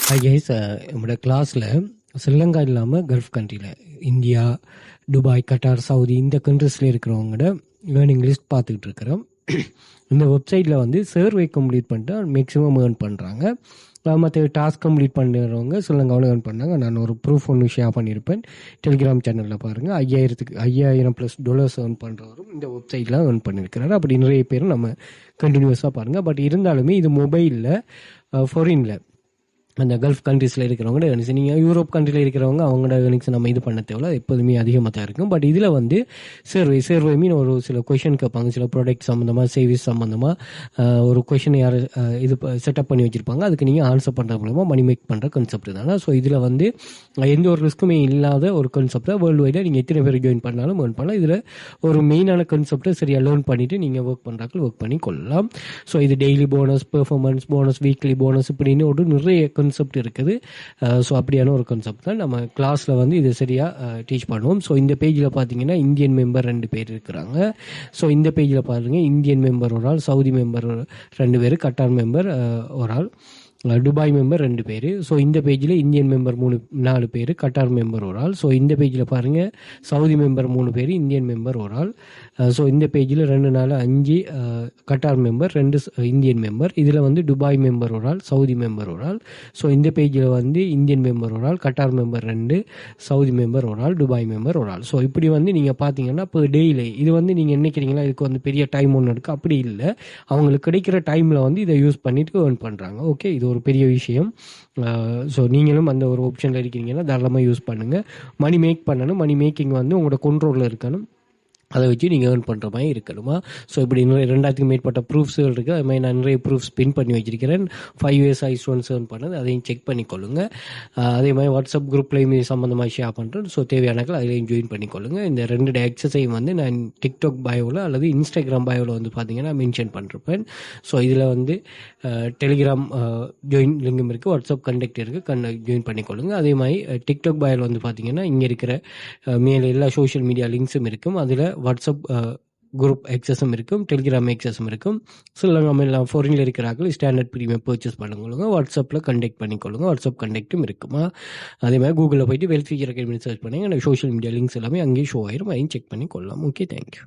Hi guys, நம்மளோட கிளாஸில் ஸ்ரீலங்கா இல்லாமல் கல்ஃப் கண்ட்ரியில் இந்தியா, துபாய், கட்டார், சவுதி இந்த கண்ட்ரிஸில் இருக்கிறவங்களோட ஏர்னிங் லிஸ்ட் பார்த்துக்கிட்டு இருக்கிறோம். இந்த வெப்சைட்டில் வந்து சர்வே கம்ப்ளீட் பண்ணிட்டு மேக்ஸிமம் ஏர்ன் பண்ணுறாங்க. மற்ற டாஸ்க் கம்ப்ளீட் பண்ணுறவங்க ஸ்ரீலங்காவில் ஏர்ன் பண்ணாங்க. நான் ஒரு ப்ரூஃப் ஒன்று ஷேர் பண்ணியிருப்பேன் டெலிகிராம் சேனலில் பாருங்கள். $5000+ ஏர்ன் பண்ணுறவரும் இந்த வெப்சைட்டில் ஏர்ன் பண்ணியிருக்கிறாரு. அப்படி நிறைய பேர் நம்ம கண்டினியூஸாக பாருங்கள். பட் இருந்தாலுமே இது மொபைலில் ஃபாரினில் அந்த கல்ஃப் கண்ட்ரீஸில் இருக்கிறவங்க ஏர்னிங்ஸ், நீங்கள் யூரோப் கண்ட்ரியில் இருக்கிறவங்க அவங்களோட ஏர்னிங்ஸ் நம்ம இது பண்ண தேவையில்ல, எப்போதுமே அதிகமாக தான் இருக்கும். பட் இதில் வந்து சர்வே மீன் ஒரு சில கொஷின் கேட்பாங்க, சில ப்ராடக்ட் சம்மந்தமாக, சர்வீஸ் சம்மந்தமாக ஒரு கொஷின் யார் இது செட்டப் பண்ணி வச்சுருப்பாங்க. அதுக்கு நீங்கள் ஆன்சர் பண்ணுறது மூலமாக மணி மேக் பண்ணுற கான்செப்ட் தானே. ஸோ இதில் வந்து எந்த ஒரு ரிஸ்க்குமே இல்லாத ஒரு கான்செப்டாக வேர்ல்டு வைடாக நீங்கள் எத்தனை பேர் ஜாயின் பண்ணாலும் ஏர்ன் பண்ணலாம். இதில் ஒரு மெயினான கான்செப்டை சரியாக லேர்ன் பண்ணிவிட்டு நீங்கள் ஒர்க் பண்ணுறாக்கள் ஒர்க் பண்ணி கொள்ளலாம். ஸோ இது daily bonus, performance bonus, weekly bonus இப்படின்னு ஒரு நிறைய கான்செப்ட் இருக்குது. ஸோ அப்படியான ஒரு கான்செப்ட் தான் நம்ம கிளாஸில் வந்து இது சரியாக டீச் பண்ணுவோம். ஸோ இந்த பேஜில் பார்த்தீங்கன்னா இந்தியன் மெம்பர் 2 பேர் இருக்கிறாங்க. ஸோ இந்த பேஜில் பாருங்கள், இந்தியன் மெம்பர் ஒரு ஆள், சவுதி மெம்பர் 2 பேர், கட்டார் மெம்பர் ஒரு ஆள், துபாய் மெம்பர் 2 பேர். ஸோ இந்த பேஜில் இந்தியன் மெம்பர் 4 பேர், கட்டார் மெம்பர் ஒரு ஆள். ஸோ இந்த பேஜில் பாருங்கள், சவுதி மெம்பர் 3 பேர், இந்தியன் மெம்பர் ஒரு ஆள். ஸோ இந்த பேஜில் 2 4 5 கட்டார் மெம்பர், 2 இந்தியன் மெம்பர். இதில் வந்து துபாய் மெம்பர் ஒரு ஆள், சவுதி மெம்பர் ஒரு ஆள். ஸோ இந்த பேஜில் வந்து இந்தியன் மெம்பர் ஒரு ஆள், கட்டார் மெம்பர் 2, சவுதி மெம்பர் ஒரு ஆள், துபாய் மெம்பர் ஒரு ஆள். ஸோ இப்படி வந்து நீங்கள் பார்த்தீங்கன்னா இப்போ டெய்லி இது வந்து நீங்கள் நினைக்கிறீங்களா இதுக்கு வந்து பெரிய டைம் ஒன்று இருக்குது, அப்படி இல்லை. அவங்களுக்கு கிடைக்கிற டைமில் வந்து இதை யூஸ் பண்ணிட்டு ஏர்ன் பண்ணுறாங்க. ஓகே, இது ஒரு பெரிய விஷயம். ஸோ நீங்களும் அந்த ஒரு ஆப்ஷனில் இருக்கிறீங்கன்னா தாராளமாக யூஸ் பண்ணுங்கள். மணி மேக் பண்ணணும், மணி மேக்கிங் வந்து உங்களோட கண்ட்ரோலில் இருக்கணும். அதை வச்சு நீங்கள் ஏர்ன் பண்ணுற மாதிரி இருக்கணுமா. ஸோ இப்படி 2000க்கும் மேற்பட்ட ப்ரூஃப்ஸ்கள் இருக்குது. அது மாதிரி நான் நிறைய ப்ரூஃப்ஸ் பின் பண்ணி வச்சிருக்கிறேன். 5 years ஸ்டூடெண்ட்ஸ் ஏர்ன் பண்ணது, அதையும் செக் பண்ணிக்கொள்ளுங்கள். அதே மாதிரி வாட்ஸ்அப் குரூப்லேயும் இது சம்மந்தமாக ஷேர் பண்ணுறேன். ஸோ தேவையானாக்கள் அதிலையும் ஜாயின் பண்ணிக்கொள்ளுங்கள். இந்த 2 எக்ஸசையும் வந்து நான் டிக்டாக் பயோவில் அல்லது இன்ஸ்டாகிராம் பயோவில் வந்து பார்த்தீங்கன்னா மென்ஷன் பண்ணிருப்பேன். ஸோ இதில் வந்து டெலிகிராம் ஜாயின் லிங்கும் இருக்குது, வாட்ஸ்அப் கண்டெக்ட் இருக்குது, ஜாயின் பண்ணிக்கொள்ளுங்கள். அதே மாதிரி டிக்டாக் பயோவில் வந்து பார்த்தீங்கன்னா இங்கே இருக்கிற மேலே எல்லா சோஷியல் மீடியா லிங்க்ஸும் இருக்கும். அதில் வாட்ஸ்அப் குரூப் எக்ஸஸும் இருக்கும், டெலிகிராம் எக்ஸஸும் இருக்கும். எல்லாம் ஃபாரினில் இருக்கிறார்கள் ஸ்டாண்டர்ட் ப்ரீமியம் பர்ச்சேஸ் பண்ணுங்க, வாட்ஸ்அப்பில் கண்டெக்ட் பண்ணிக்கொள்ளுங்க. வாட்ஸ்அப் கண்டெக்ட்டும் இருக்குமா. அதே மாதிரி கூகுளில் போய்ட்டு வெல்த் ஃபீச்சர் அகாடமி சர்ச் பண்ணுங்க, சோஷியல் மீடியா லிங்க்ஸ் எல்லாமே அங்கேயே ஷோ ஆயிரும், அதையும் செக் பண்ணி கொள்ளலாம். Okay, thank you.